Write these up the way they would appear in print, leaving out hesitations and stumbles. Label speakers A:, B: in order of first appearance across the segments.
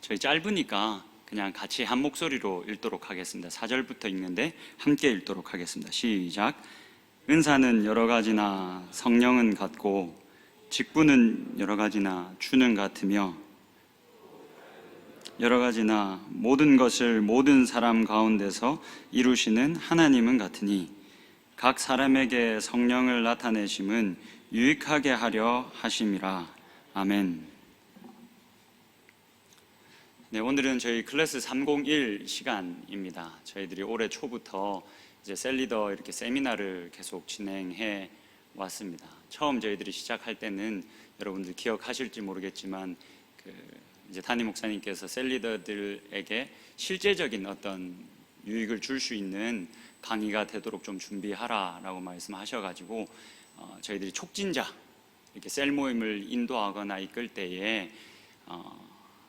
A: 저희 짧으니까 그냥 같이 한 목소리로 읽도록 하겠습니다. 4절부터 읽는데 함께 읽도록 하겠습니다. 시작. 은사는 여러 가지나 성령은 같고 직분은 여러 가지나 주는 같으며 여러 가지나 모든 것을 모든 사람 가운데서 이루시는 하나님은 같으니 각 사람에게 성령을 나타내심은 유익하게 하려 하심이라. 아멘. 네, 오늘은 저희 클래스 301 시간입니다. 저희들이 올해 초부터 이제 셀리더 이렇게 세미나를 계속 진행해 왔습니다. 처음 저희들이 시작할 때는 여러분들 기억하실지 모르겠지만 이제 담임 목사님께서 셀리더들에게 실제적인 어떤 유익을 줄 수 있는 강의가 되도록 좀 준비하라라고 말씀하셔가지고 저희들이 촉진자 이렇게 셀 모임을 인도하거나 이끌 때에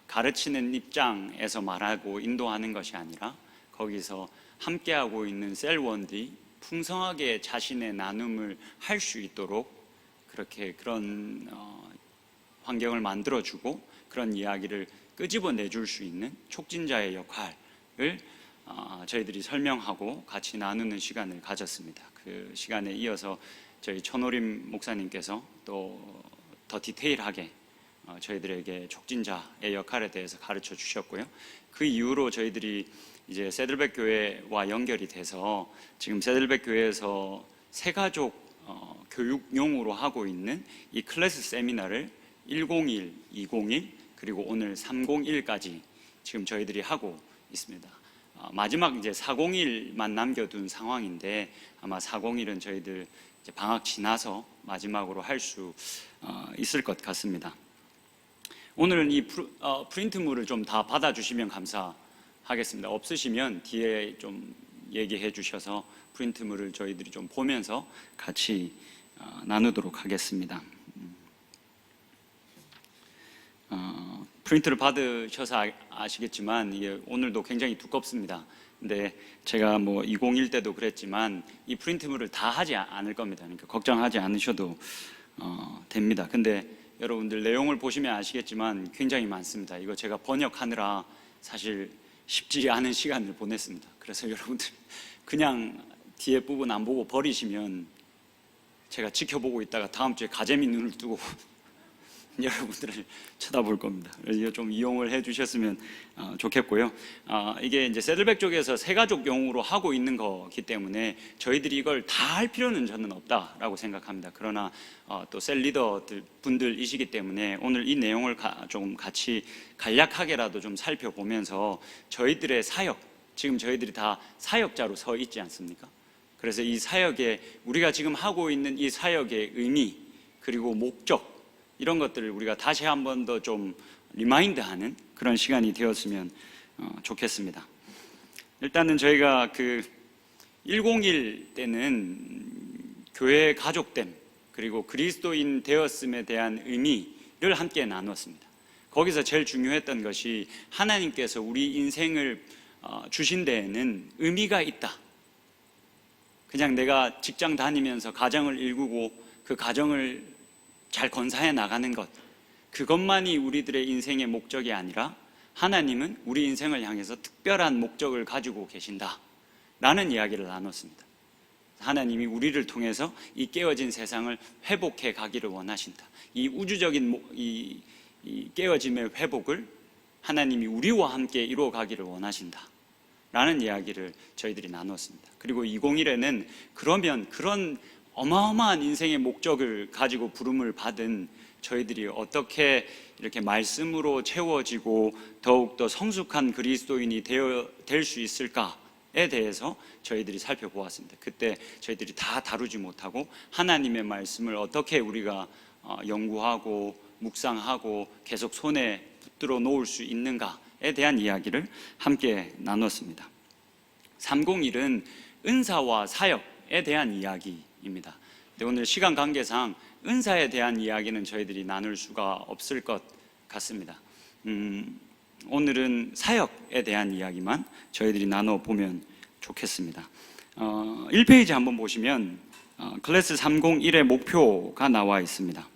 A: 가르치는 입장에서 말하고 인도하는 것이 아니라 거기서 함께하고 있는 셀원들이 풍성하게 자신의 나눔을 할 수 있도록 그렇게 그런 환경을 만들어주고 그런 이야기를 끄집어내줄 수 있는 촉진자의 역할을 저희들이 설명하고 같이 나누는 시간을 가졌습니다. 그 시간에 이어서 저희 천오림 목사님께서 또 더 디테일하게 저희들에게 촉진자의 역할에 대해서 가르쳐 주셨고요. 그 이후로 저희들이 이제 세들백 교회와 연결이 돼서 지금 세들백 교회에서 새가족 교육용으로 하고 있는 이 클래스 세미나를 101, 201 그리고 오늘 301까지 지금 저희들이 하고 있습니다. 마지막 이제 401만 남겨둔 상황인데 아마 401은 저희들 이제 방학 지나서 마지막으로 할 수 있을 것 같습니다. 오늘은 이 프린트물을 좀 다 받아주시면 감사하겠습니다. 없으시면 뒤에 좀 얘기해 주셔서 프린트물을 저희들이 좀 보면서 같이 나누도록 하겠습니다. 프린트를 받으셔서 아시겠지만 이게 오늘도 굉장히 두껍습니다. 근데 제가 201 때도 그랬지만 이 프린트물을 다 하지 않을 겁니다. 그러니까 걱정하지 않으셔도 됩니다. 근데 여러분들 내용을 보시면 아시겠지만 굉장히 많습니다. 이거 제가 번역하느라 사실 쉽지 않은 시간을 보냈습니다. 그래서 여러분들 그냥 뒤에 부분 안 보고 버리시면 제가 지켜보고 있다가 다음 주에 가재미 눈을 뜨고 여러분들을 쳐다볼 겁니다. 이거 좀 이용을 해주셨으면 좋겠고요. 이게 이제 세들백 쪽에서 새가족용으로 하고 있는 거기 때문에 저희들이 이걸 다 할 필요는 저는 없다라고 생각합니다. 그러나 또 셀 리더들 분들이시기 때문에 오늘 이 내용을 좀 같이 간략하게라도 좀 살펴보면서 저희들의 사역, 지금 저희들이 다 사역자로 서 있지 않습니까? 그래서 이 사역에 우리가 지금 하고 있는 이 사역의 의미 그리고 목적 이런 것들을 우리가 다시 한 번 더 좀 리마인드하는 그런 시간이 되었으면 좋겠습니다. 일단은 저희가 101 때는 교회의 가족됨 그리고 그리스도인 되었음에 대한 의미를 함께 나눴습니다. 거기서 제일 중요했던 것이 하나님께서 우리 인생을 주신 데에는 의미가 있다. 그냥 내가 직장 다니면서 가정을 일구고 그 가정을 잘 건사해 나가는 것, 그것만이 우리들의 인생의 목적이 아니라 하나님은 우리 인생을 향해서 특별한 목적을 가지고 계신다 라는 이야기를 나눴습니다. 하나님이 우리를 통해서 이 깨어진 세상을 회복해 가기를 원하신다. 이 우주적인 이 깨어짐의 회복을 하나님이 우리와 함께 이루어 가기를 원하신다 라는 이야기를 저희들이 나눴습니다. 그리고 201에는 그러면 그런 어마어마한 인생의 목적을 가지고 부름을 받은 저희들이 어떻게 이렇게 말씀으로 채워지고 더욱더 성숙한 그리스도인이 될 수 있을까에 대해서 저희들이 살펴보았습니다. 그때 저희들이 다 다루지 못하고 하나님의 말씀을 어떻게 우리가 연구하고 묵상하고 계속 손에 붙들어 놓을 수 있는가에 대한 이야기를 함께 나눴습니다. 301은 은사와 사역에 대한 이야기입니다. 근데 오늘 시간 관계상 은사에 대한 이야기는 저희들이 나눌 수가 없을 것 같습니다. 오늘은 사역에 대한 이야기만 저희들이 나눠보면 좋겠습니다. 1페이지 한번 보시면 클래스 301의 목표가 나와 있습니다.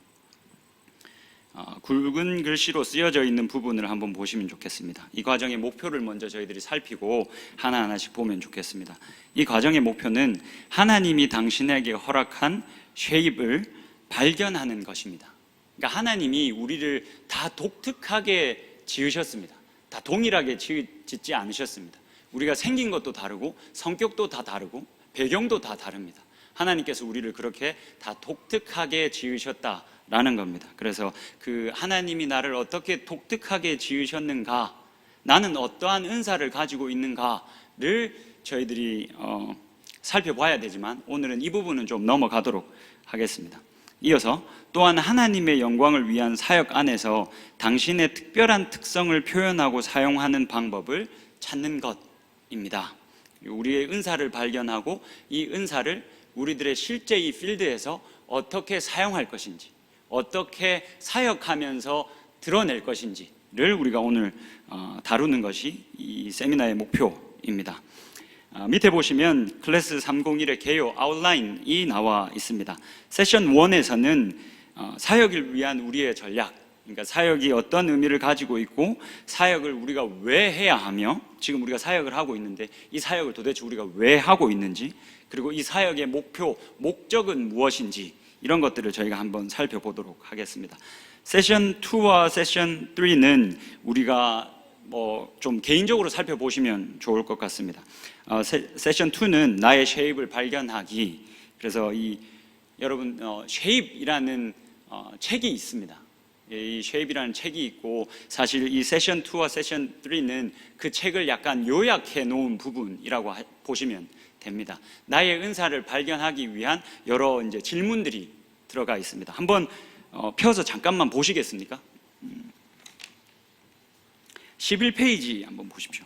A: 굵은 글씨로 쓰여져 있는 부분을 한번 보시면 좋겠습니다. 이 과정의 목표를 먼저 저희들이 살피고 하나하나씩 보면 좋겠습니다. 이 과정의 목표는 하나님이 당신에게 허락한 쉐입을 발견하는 것입니다. 그러니까 하나님이 우리를 다 독특하게 지으셨습니다. 다 동일하게 짓지 않으셨습니다. 우리가 생긴 것도 다르고 성격도 다 다르고 배경도 다 다릅니다. 하나님께서 우리를 그렇게 다 독특하게 지으셨다라는 겁니다. 그래서 그 하나님이 나를 어떻게 독특하게 지으셨는가, 나는 어떠한 은사를 가지고 있는가를 저희들이 살펴봐야 되지만 오늘은 이 부분은 좀 넘어가도록 하겠습니다. 이어서 또한 하나님의 영광을 위한 사역 안에서 당신의 특별한 특성을 표현하고 사용하는 방법을 찾는 것입니다. 우리의 은사를 발견하고 이 은사를 우리들의 실제 이 필드에서 어떻게 사용할 것인지, 어떻게 사역하면서 드러낼 것인지를 우리가 오늘 다루는 것이 이 세미나의 목표입니다. 밑에 보시면 클래스 301의 개요 아웃라인이 나와 있습니다. 세션 1에서는 사역을 위한 우리의 전략, 그러니까 사역이 어떤 의미를 가지고 있고 사역을 우리가 왜 해야 하며, 지금 우리가 사역을 하고 있는데 이 사역을 도대체 우리가 왜 하고 있는지, 그리고 이 사역의 목표, 목적은 무엇인지, 이런 것들을 저희가 한번 살펴보도록 하겠습니다. 세션 2와 세션 3는 우리가 좀 개인적으로 살펴보시면 좋을 것 같습니다. 세션 2는 나의 쉐입을 발견하기. 그래서 여러분 쉐입이라는 책이 있습니다. 이 쉐입이라는 책이 있고, 사실 이 세션 2와 세션 3는 그 책을 약간 요약해 놓은 부분이라고 보시면 됩니다. 나의 은사를 발견하기 위한 여러 이제 질문들이 들어가 있습니다. 한번 펴서 잠깐만 보시겠습니까? 11페이지 한번 보십시오.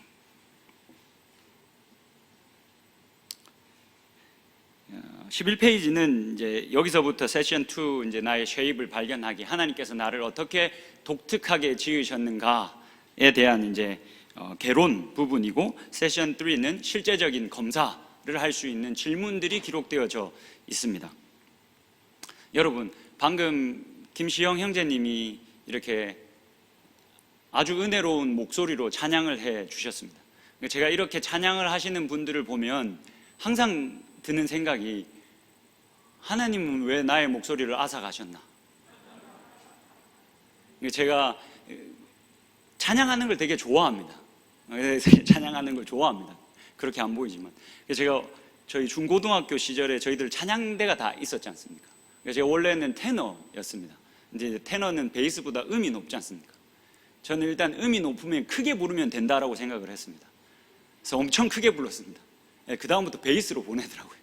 A: 11페이지는 이제 여기서부터 세션 2, 이제 나의 쉐입을 발견하기, 하나님께서 나를 어떻게 독특하게 지으셨는가에 대한 이제 개론 부분이고, 세션 3는 실제적인 검사를 할 수 있는 질문들이 기록되어져 있습니다. 여러분, 방금 김시영 형제님이 이렇게 아주 은혜로운 목소리로 찬양을 해 주셨습니다. 제가 이렇게 찬양을 하시는 분들을 보면 항상 드는 생각이, 하나님은 왜 나의 목소리를 앗아가셨나? 제가 찬양하는 걸 되게 좋아합니다. 찬양하는 걸 좋아합니다. 그렇게 안 보이지만. 제가 저희 중고등학교 시절에 저희들 찬양대가 다 있었지 않습니까? 제가 원래는 테너였습니다. 이제 테너는 베이스보다 음이 높지 않습니까? 저는 일단 음이 높으면 크게 부르면 된다라고 생각을 했습니다. 그래서 엄청 크게 불렀습니다. 그 다음부터 베이스로 보내더라고요.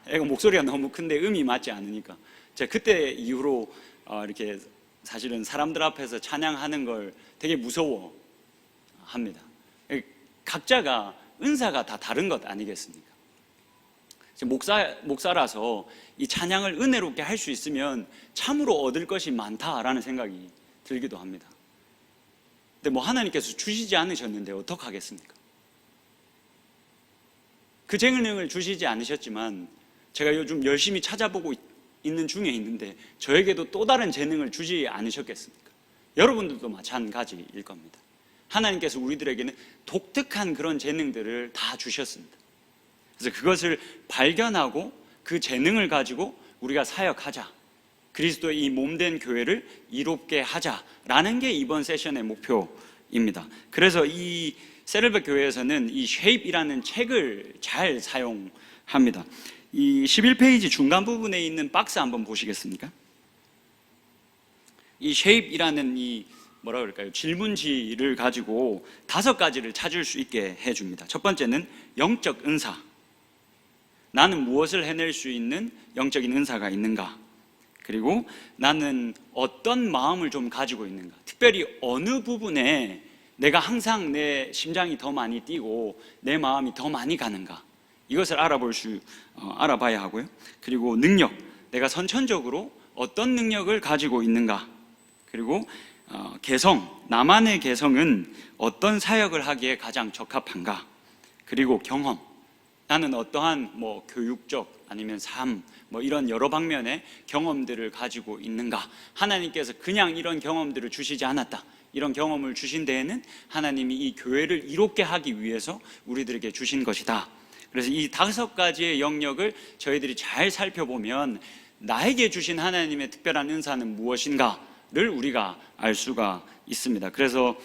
A: 애가 목소리가 너무 큰데 음이 맞지 않으니까. 제가 그때 이후로 이렇게 사실은 사람들 앞에서 찬양하는 걸 되게 무서워합니다. 각자가 은사가 다 다른 것 아니겠습니까? 목사라서 이 찬양을 은혜롭게 할 수 있으면 참으로 얻을 것이 많다라는 생각이 들기도 합니다. 근데 하나님께서 주시지 않으셨는데 어떡하겠습니까? 그 재능을 주시지 않으셨지만 제가 요즘 열심히 찾아보고 있는 중에 있는데 저에게도 또 다른 재능을 주지 않으셨겠습니까? 여러분들도 마찬가지일 겁니다. 하나님께서 우리들에게는 독특한 그런 재능들을 다 주셨습니다. 그래서 그것을 발견하고 그 재능을 가지고 우리가 사역하자, 그리스도의 이 몸된 교회를 이롭게 하자라는 게 이번 세션의 목표입니다. 그래서 이 세르베 교회에서는 이 쉐입이라는 책을 잘 사용합니다. 이 11페이지 중간 부분에 있는 박스 한번 보시겠습니까? 이 쉐입이라는 이 질문지를 가지고 5가지를 찾을 수 있게 해줍니다. 첫 번째는 영적 은사. 나는 무엇을 해낼 수 있는 영적인 은사가 있는가? 그리고 나는 어떤 마음을 좀 가지고 있는가? 특별히 어느 부분에 내가 항상 내 심장이 더 많이 뛰고 내 마음이 더 많이 가는가? 이것을 알아봐야 하고요. 그리고 능력, 내가 선천적으로 어떤 능력을 가지고 있는가? 그리고 개성, 나만의 개성은 어떤 사역을 하기에 가장 적합한가? 그리고 경험, 나는 어떠한 뭐 교육적 아니면 삶 뭐 이런 여러 방면의 경험들을 가지고 있는가? 하나님께서 그냥 이런 경험들을 주시지 않았다. 이런 경험을 주신 데에는 하나님이 이 교회를 이롭게 하기 위해서 우리들에게 주신 것이다. 그래서 이 5가지의 영역을 저희들이 잘 살펴보면 나에게 주신 하나님의 특별한 은사는 무엇인가를 우리가 알 수가 있습니다. 그래서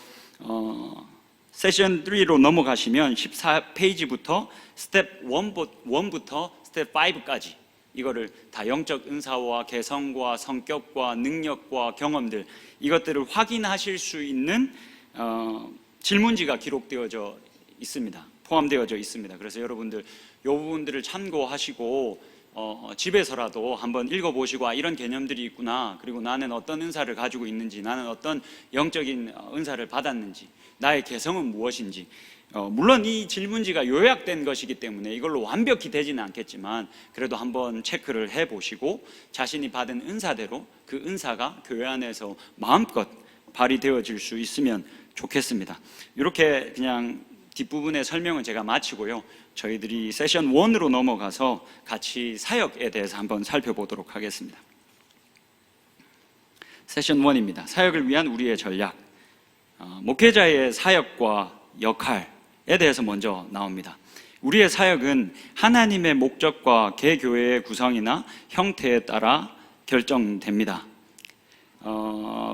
A: 세션 3로 넘어가시면 14페이지부터 스텝 1부터 스텝 5까지 이거를 다 영적 은사와 개성과 성격과 능력과 경험들 이것들을 확인하실 수 있는 질문지가 기록되어져 있습니다. 포함되어져 있습니다. 그래서 여러분들 이 부분들을 참고하시고 집에서라도 한번 읽어보시고 이런 개념들이 있구나. 그리고 나는 어떤 은사를 가지고 있는지, 나는 어떤 영적인 은사를 받았는지, 나의 개성은 무엇인지. 물론 이 질문지가 요약된 것이기 때문에 이걸로 완벽히 되지는 않겠지만 그래도 한번 체크를 해보시고 자신이 받은 은사대로 그 은사가 교회 안에서 마음껏 발휘되어질 수 있으면 좋겠습니다. 이렇게 그냥 뒷부분의 설명은 제가 마치고요. 저희들이 세션 1으로 넘어가서 같이 사역에 대해서 한번 살펴보도록 하겠습니다. 세션 1입니다. 사역을 위한 우리의 전략. 목회자의 사역과 역할에 대해서 먼저 나옵니다. 우리의 사역은 하나님의 목적과 개교회의 구성이나 형태에 따라 결정됩니다.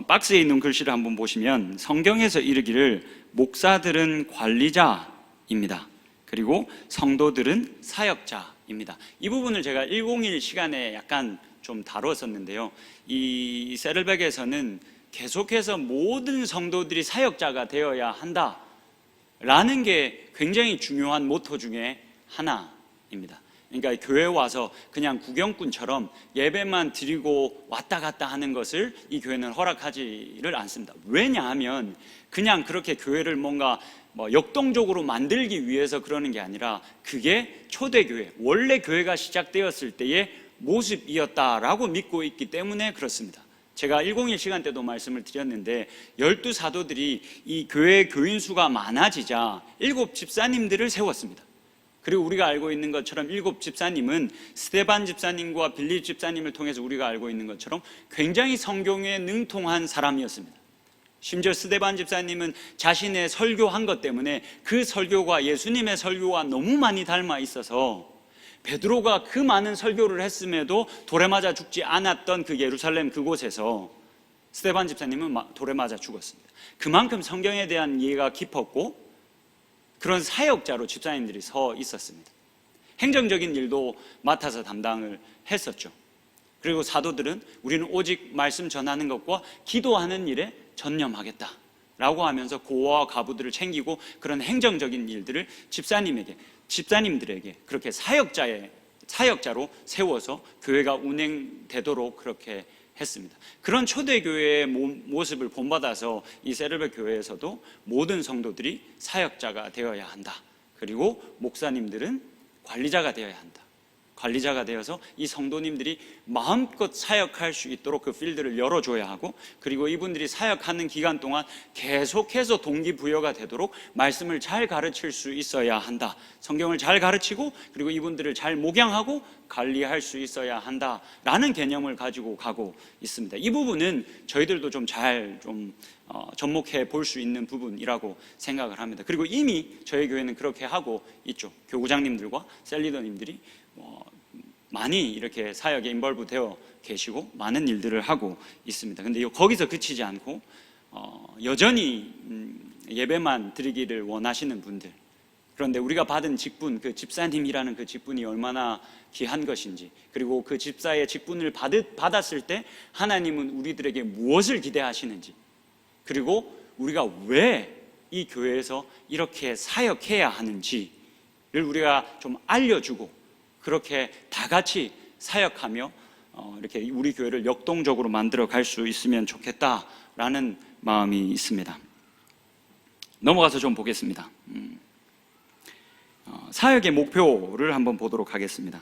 A: 박스에 있는 글씨를 한번 보시면 성경에서 이르기를 목사들은 관리자입니다. 그리고 성도들은 사역자입니다. 이 부분을 제가 101 시간에 약간 좀 다뤘었는데요. 이 세를백에서는 계속해서 모든 성도들이 사역자가 되어야 한다라는 게 굉장히 중요한 모토 중에 하나입니다. 그러니까 교회에 와서 그냥 구경꾼처럼 예배만 드리고 왔다 갔다 하는 것을 이 교회는 허락하지를 않습니다. 왜냐하면 그냥 그렇게 교회를 뭔가 역동적으로 만들기 위해서 그러는 게 아니라 그게 초대교회, 원래 교회가 시작되었을 때의 모습이었다라고 믿고 있기 때문에 그렇습니다. 제가 101 시간 때도 말씀을 드렸는데 12사도들이 이 교회 교인 수가 많아지자 7 집사님들을 세웠습니다. 그리고 우리가 알고 있는 것처럼 7 집사님은 스데반 집사님과 빌립 집사님을 통해서 우리가 알고 있는 것처럼 굉장히 성경에 능통한 사람이었습니다. 심지어 스데반 집사님은 자신의 설교한 것 때문에 그 설교가 예수님의 설교와 너무 많이 닮아 있어서 베드로가 그 많은 설교를 했음에도 돌에 맞아 죽지 않았던 그 예루살렘 그곳에서 스데반 집사님은 돌에 맞아 죽었습니다. 그만큼 성경에 대한 이해가 깊었고 그런 사역자로 집사님들이 서 있었습니다. 행정적인 일도 맡아서 담당을 했었죠. 그리고 사도들은 우리는 오직 말씀 전하는 것과 기도하는 일에 전념하겠다라고 하면서 고아와 과부들을 챙기고 그런 행정적인 일들을 집사님들에게 그렇게 사역자로 세워서 교회가 운행되도록 그렇게 했습니다. 그런 초대교회의 모습을 본받아서 이 세르베 교회에서도 모든 성도들이 사역자가 되어야 한다. 그리고 목사님들은 관리자가 되어야 한다. 관리자가 되어서 이 성도님들이 마음껏 사역할 수 있도록 그 필드를 열어줘야 하고 그리고 이분들이 사역하는 기간 동안 계속해서 동기부여가 되도록 말씀을 잘 가르칠 수 있어야 한다. 성경을 잘 가르치고 그리고 이분들을 잘 목양하고 관리할 수 있어야 한다라는 개념을 가지고 가고 있습니다. 이 부분은 저희들도 좀 잘 접목해 볼 수 있는 부분이라고 생각을 합니다. 그리고 이미 저희 교회는 그렇게 하고 있죠. 교구장님들과 셀리더님들이 많이 이렇게 사역에 인벌브 되어 계시고 많은 일들을 하고 있습니다. 근데 거기서 그치지 않고 여전히 예배만 드리기를 원하시는 분들, 그런데 우리가 받은 직분, 그 집사님이라는 그 직분이 얼마나 귀한 것인지, 그리고 그 집사의 직분을 받았을 때 하나님은 우리들에게 무엇을 기대하시는지, 그리고 우리가 왜 이 교회에서 이렇게 사역해야 하는지를 우리가 좀 알려주고 그렇게 다 같이 사역하며 이렇게 우리 교회를 역동적으로 만들어 갈 수 있으면 좋겠다라는 마음이 있습니다. 넘어가서 좀 보겠습니다. 사역의 목표를 한번 보도록 하겠습니다.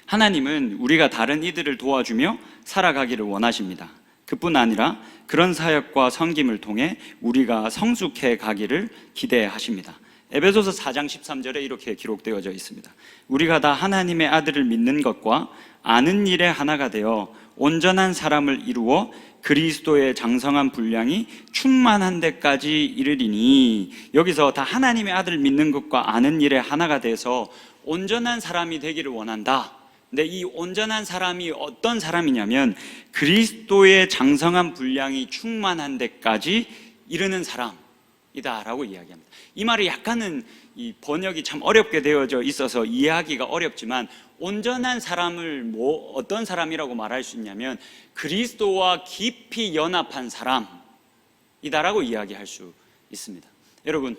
A: 하나님은 우리가 다른 이들을 도와주며 살아가기를 원하십니다. 그뿐 아니라 그런 사역과 섬김을 통해 우리가 성숙해 가기를 기대하십니다. 에베소서 4장 13절에 이렇게 기록되어져 있습니다. 우리가 다 하나님의 아들을 믿는 것과 아는 일에 하나가 되어 온전한 사람을 이루어 그리스도의 장성한 분량이 충만한 데까지 이르리니, 여기서 다 하나님의 아들을 믿는 것과 아는 일에 하나가 돼서 온전한 사람이 되기를 원한다. 근데 이 온전한 사람이 어떤 사람이냐면 그리스도의 장성한 분량이 충만한 데까지 이르는 사람이다라고 이야기합니다. 이 말이 약간은 이 번역이 참 어렵게 되어져 있어서 이해하기가 어렵지만, 온전한 사람을 어떤 사람이라고 말할 수 있냐면 그리스도와 깊이 연합한 사람이다라고 이야기할 수 있습니다. 여러분,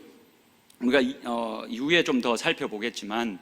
A: 우리가 이후에 좀 더 살펴보겠지만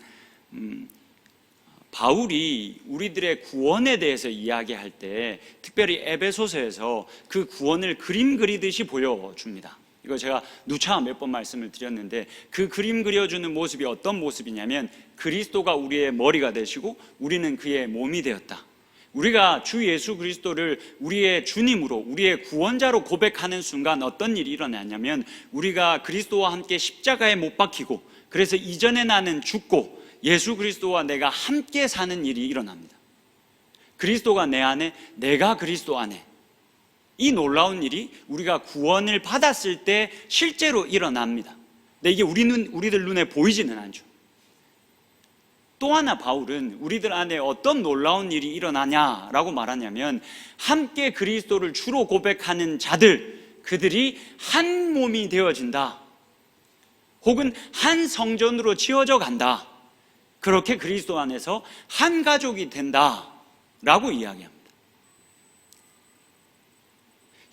A: 바울이 우리들의 구원에 대해서 이야기할 때 특별히 에베소서에서 그 구원을 그림 그리듯이 보여줍니다. 이거 제가 누차 몇 번 말씀을 드렸는데, 그 그림 그려주는 모습이 어떤 모습이냐면 그리스도가 우리의 머리가 되시고 우리는 그의 몸이 되었다. 우리가 주 예수 그리스도를 우리의 주님으로, 우리의 구원자로 고백하는 순간 어떤 일이 일어나냐면, 우리가 그리스도와 함께 십자가에 못 박히고, 그래서 이전에 나는 죽고 예수 그리스도와 내가 함께 사는 일이 일어납니다. 그리스도가 내 안에, 내가 그리스도 안에. 이 놀라운 일이 우리가 구원을 받았을 때 실제로 일어납니다. 근데 이게 우리들 눈에 보이지는 않죠. 또 하나 바울은 우리들 안에 어떤 놀라운 일이 일어나냐라고 말하냐면, 함께 그리스도를 주로 고백하는 자들, 그들이 한 몸이 되어진다, 혹은 한 성전으로 지어져 간다. 그렇게 그리스도 안에서 한 가족이 된다라고 이야기합니다.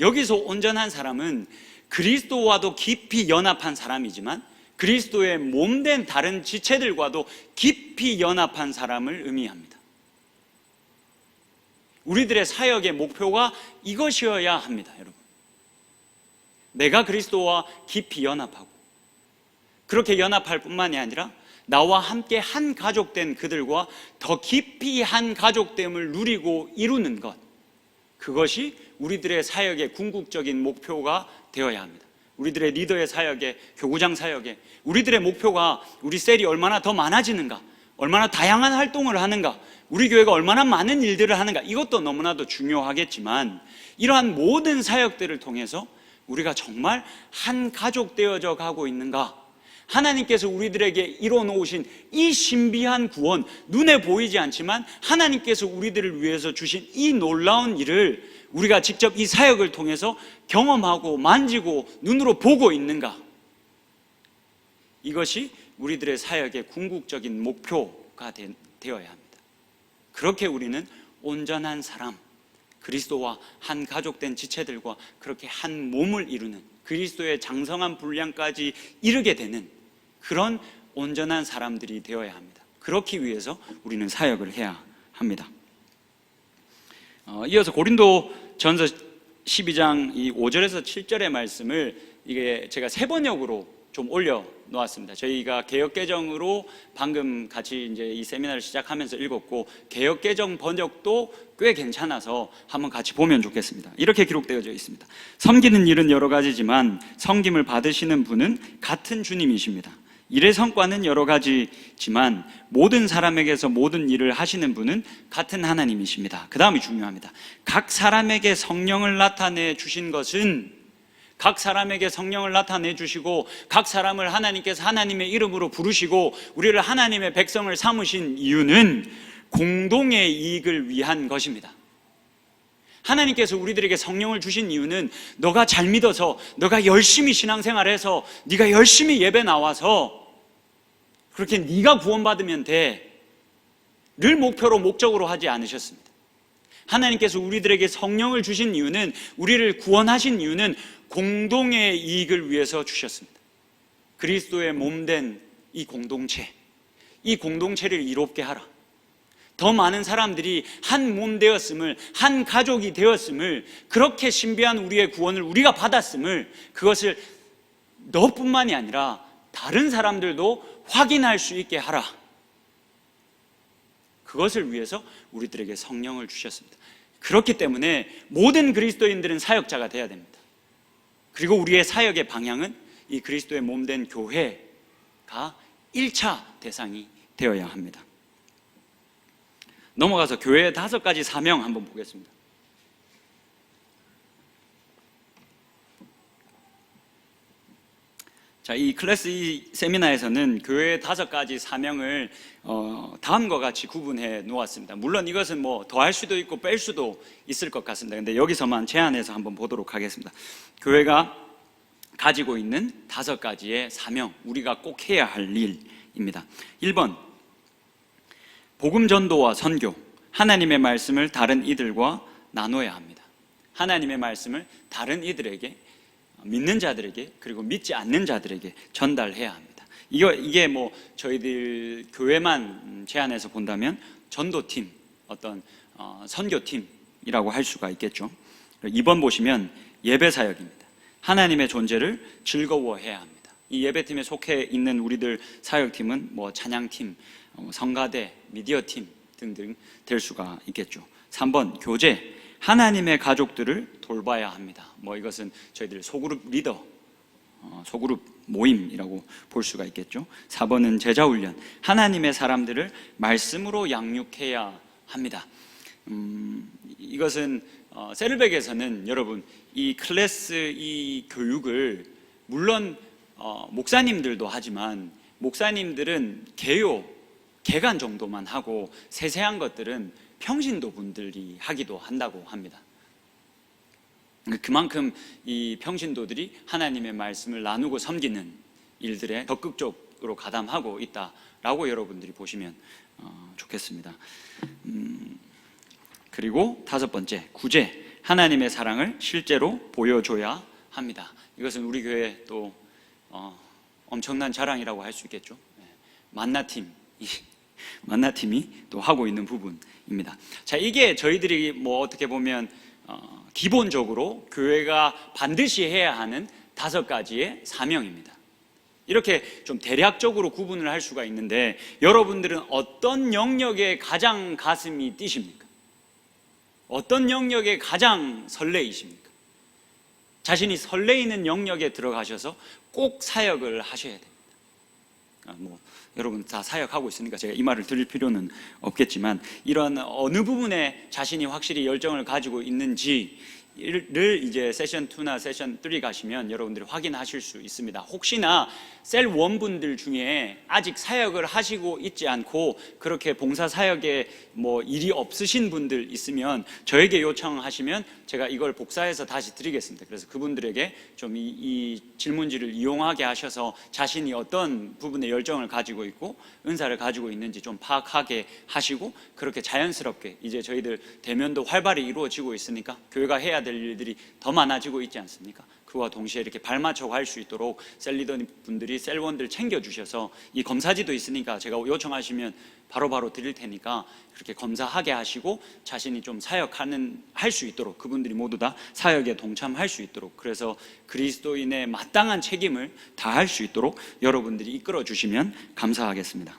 A: 여기서 온전한 사람은 그리스도와도 깊이 연합한 사람이지만 그리스도의 몸된 다른 지체들과도 깊이 연합한 사람을 의미합니다. 우리들의 사역의 목표가 이것이어야 합니다, 여러분. 내가 그리스도와 깊이 연합하고, 그렇게 연합할 뿐만이 아니라 나와 함께 한 가족된 그들과 더 깊이 한 가족됨을 누리고 이루는 것, 그것이 우리들의 사역의 궁극적인 목표가 되어야 합니다. 우리들의 리더의 사역에, 교구장 사역에 우리들의 목표가 우리 셀이 얼마나 더 많아지는가, 얼마나 다양한 활동을 하는가, 우리 교회가 얼마나 많은 일들을 하는가, 이것도 너무나도 중요하겠지만, 이러한 모든 사역들을 통해서 우리가 정말 한 가족 되어져 가고 있는가, 하나님께서 우리들에게 이뤄놓으신 이 신비한 구원, 눈에 보이지 않지만 하나님께서 우리들을 위해서 주신 이 놀라운 일을 우리가 직접 이 사역을 통해서 경험하고 만지고 눈으로 보고 있는가, 이것이 우리들의 사역의 궁극적인 목표가 되어야 합니다. 그렇게 우리는 온전한 사람, 그리스도와 한 가족된 지체들과 그렇게 한 몸을 이루는, 그리스도의 장성한 분량까지 이르게 되는 그런 온전한 사람들이 되어야 합니다. 그렇기 위해서 우리는 사역을 해야 합니다. 이어서 고린도전서 12장 이 5절에서 7절의 말씀을 이게 제가 세 번역으로 좀 올려 놓았습니다. 저희가 개역개정으로 방금 같이 이제 이 세미나를 시작하면서 읽었고, 개역개정 번역도 꽤 괜찮아서 한번 같이 보면 좋겠습니다. 이렇게 기록되어져 있습니다. 섬기는 일은 여러 가지지만 섬김을 받으시는 분은 같은 주님이십니다. 일의 성과는 여러 가지지만 모든 사람에게서 모든 일을 하시는 분은 같은 하나님이십니다. 그 다음이 중요합니다. 각 사람에게 성령을 나타내 주신 것은, 각 사람에게 성령을 나타내 주시고 각 사람을 하나님께서 하나님의 이름으로 부르시고 우리를 하나님의 백성을 삼으신 이유는 공동의 이익을 위한 것입니다. 하나님께서 우리들에게 성령을 주신 이유는 너가 잘 믿어서, 너가 열심히 신앙생활해서, 네가 열심히 예배 나와서 그렇게 네가 구원받으면 돼 를 목표로, 목적으로 하지 않으셨습니다. 하나님께서 우리들에게 성령을 주신 이유는, 우리를 구원하신 이유는 공동의 이익을 위해서 주셨습니다. 그리스도의 몸된 이 공동체, 이 공동체를 이롭게 하라, 더 많은 사람들이 한 몸 되었음을, 한 가족이 되었음을, 그렇게 신비한 우리의 구원을 우리가 받았음을, 그것을 너뿐만이 아니라 다른 사람들도 확인할 수 있게 하라. 그것을 위해서 우리들에게 성령을 주셨습니다. 그렇기 때문에 모든 그리스도인들은 사역자가 되어야 됩니다. 그리고 우리의 사역의 방향은 이 그리스도의 몸된 교회, 다 1차 대상이 되어야 합니다. 넘어가서 교회의 5가지 사명 한번 보겠습니다. 자, 이 클래스 2 세미나에서는 교회의 5가지 사명을 다음과 같이 구분해 놓았습니다. 물론 이것은 뭐 더할 수도 있고 뺄 수도 있을 것 같습니다. 근데 여기서만 제안해서 한번 보도록 하겠습니다. 교회가 가지고 있는 5가지의 사명, 우리가 꼭 해야 할 일입니다. 1번, 복음 전도와 선교, 하나님의 말씀을 다른 이들과 나눠야 합니다. 하나님의 말씀을 다른 이들에게, 믿는 자들에게, 그리고 믿지 않는 자들에게 전달해야 합니다. 이게 뭐 저희들 교회만 제안해서 본다면 전도팀, 어떤 선교팀이라고 할 수가 있겠죠. 2번 보시면 예배 사역입니다. 하나님의 존재를 즐거워해야 합니다. 이 예배팀에 속해 있는 우리들 사역팀은 뭐 찬양팀, 성가대, 미디어팀 등등 될 수가 있겠죠. 3번 교제, 하나님의 가족들을 돌봐야 합니다. 뭐 이것은 저희들 소그룹 리더, 소그룹 모임이라고 볼 수가 있겠죠. 4번은 제자훈련, 하나님의 사람들을 말씀으로 양육해야 합니다. 이것은 셀백에서는 여러분 이 클래스 이 교육을 물론 목사님들도 하지만 목사님들은 개간 정도만 하고 세세한 것들은 평신도 분들이 하기도 한다고 합니다. 그만큼 이 평신도들이 하나님의 말씀을 나누고 섬기는 일들에 적극적으로 가담하고 있다라고 여러분들이 보시면 좋겠습니다. 그리고 5번째, 구제, 하나님의 사랑을 실제로 보여줘야 합니다. 이것은 우리 교회 또 엄청난 자랑이라고 할 수 있겠죠. 만나팀이 또 하고 있는 부분입니다. 자, 이게 저희들이 뭐 어떻게 보면 기본적으로 교회가 반드시 해야 하는 5가지의 사명입니다. 이렇게 좀 대략적으로 구분을 할 수가 있는데 여러분들은 어떤 영역에 가장 가슴이 뛰십니까? 어떤 영역에 가장 설레이십니까? 자신이 설레이는 영역에 들어가셔서 꼭 사역을 하셔야 됩니다. 여러분 다 사역하고 있으니까 제가 이 말을 드릴 필요는 없겠지만 이런 어느 부분에 자신이 확실히 열정을 가지고 있는지를 이제 세션 2나 세션 3 가시면 여러분들이 확인하실 수 있습니다. 혹시나 셀 1 분들 중에 아직 사역을 하시고 있지 않고 그렇게 봉사 사역에 뭐 일이 없으신 분들 있으면 저에게 요청하시면 제가 이걸 복사해서 다시 드리겠습니다. 그래서 그분들에게 좀 이 질문지를 이용하게 하셔서 자신이 어떤 부분에 열정을 가지고 있고 은사를 가지고 있는지 좀 파악하게 하시고 그렇게 자연스럽게 이제 저희들 대면도 활발히 이루어지고 있으니까 교회가 해야 될 일들이 더 많아지고 있지 않습니까? 그와 동시에 이렇게 발맞춰 갈 수 있도록 셀 리더 분들이 셀원들 챙겨주셔서 이 검사지도 있으니까 제가 요청하시면 바로바로 드릴 테니까 그렇게 검사하게 하시고 자신이 좀 할 수 있도록 그분들이 모두 다 사역에 동참할 수 있도록 그래서 그리스도인의 마땅한 책임을 다할 수 있도록 여러분들이 이끌어 주시면 감사하겠습니다.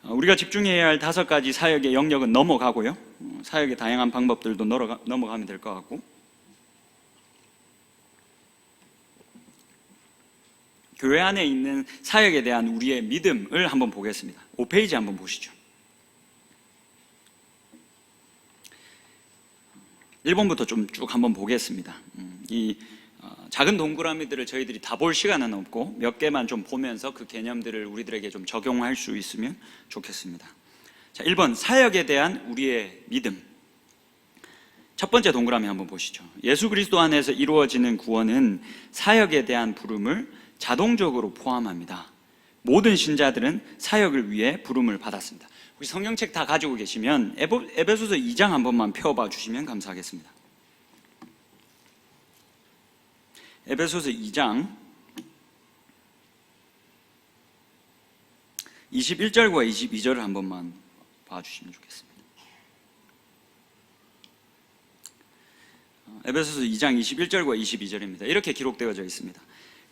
A: 우리가 집중해야 할 5가지 사역의 영역은 넘어가고요. 사역의 다양한 방법들도 넘어가면 될 것 같고 교회 안에 있는 사역에 대한 우리의 믿음을 한번 보겠습니다. 5페이지 한번 보시죠. 1번부터 좀 쭉 한번 보겠습니다. 이 작은 동그라미들을 저희들이 다 볼 시간은 없고 몇 개만 좀 보면서 그 개념들을 우리들에게 좀 적용할 수 있으면 좋겠습니다. 자, 1번 사역에 대한 우리의 믿음. 첫 번째 동그라미 한번 보시죠. 예수 그리스도 안에서 이루어지는 구원은 사역에 대한 부름을 자동적으로 포함합니다. 모든 신자들은 사역을 위해 부름을 받았습니다. 혹시 성경책 다 가지고 계시면 에베소서 2장 한 번만 펴봐 주시면 감사하겠습니다. 에베소서 2장 21절과 22절을 한 번만 봐주시면 좋겠습니다. 에베소서 2장 21절과 22절입니다. 이렇게 기록되어져 있습니다.